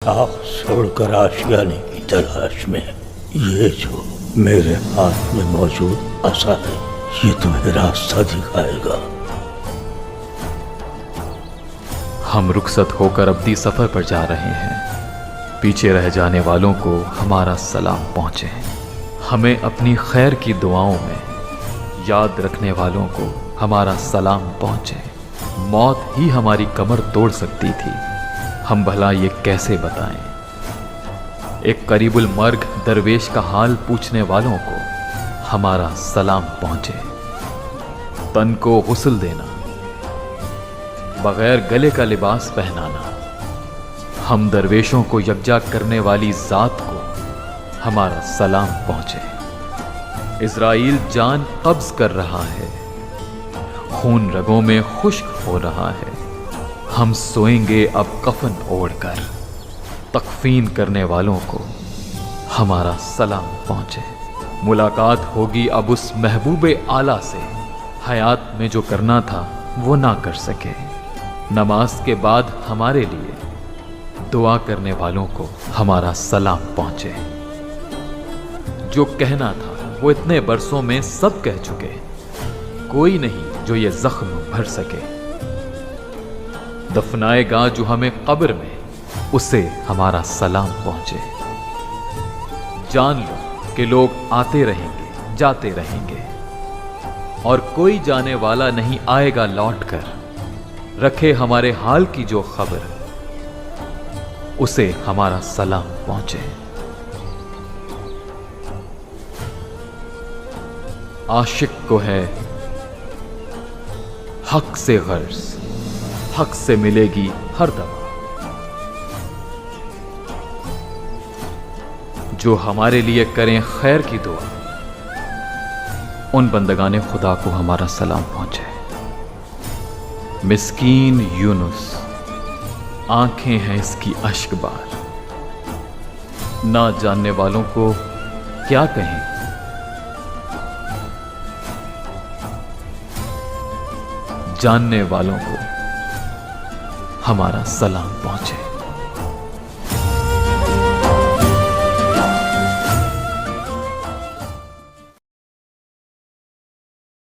खाक छोड़ कर आशियाने की तलाश में। ये जो मेरे हाथ में मौजूद असा है, ये तुम्हें रास्ता दिखाएगा। हम रुखसत होकर अब्दी सफर पर जा रहे हैं। पीछे रह जाने वालों को हमारा सलाम पहुंचे। हमें अपनी खैर की दुआओं में याद रखने वालों को हमारा सलाम पहुंचे। मौत ही हमारी कमर तोड़ सकती थी, हम भला ये कैसे बताएं। एक करीबुल मर्ग दरवेश का हाल पूछने वालों को हमारा सलाम पहुंचे। तन को गुस्ल देना, बगैर गले का लिबास पहनाना, हम दरवेशों को यकजा करने वाली जात को हमारा सलाम पहुंचे। इज़राइल जान कब्ज कर रहा है, खून रगों में खुश्क हो रहा है। हम सोएंगे अब कफन ओढ़कर। तकफीन करने वालों को हमारा सलाम पहुंचे। मुलाकात होगी अब उस महबूबे आला से, हयात में जो करना था वो ना कर सके। नमाज के बाद हमारे लिए दुआ करने वालों को हमारा सलाम पहुंचे। जो कहना था वो इतने बरसों में सब कह चुके, कोई नहीं जो ये जख्म भर सके। दफनाएगा जो हमें कब्र में, उसे हमारा सलाम पहुंचे। जान लो कि लोग आते रहेंगे जाते रहेंगे और कोई जाने वाला नहीं आएगा लौट कर। रखे हमारे हाल की जो खबर, उसे हमारा सलाम पहुंचे। आशिक को है हक से गर्ज, हक से मिलेगी हर दवा। जो हमारे लिए करें खैर की दुआ, उन बंदगाने खुदा को हमारा सलाम पहुंचे। मिस्कीन यूनुस, आंखें हैं इसकी अश्कबार, ना जानने वालों को क्या कहें। जानने वालों को हमारा सलाम पहुंचे।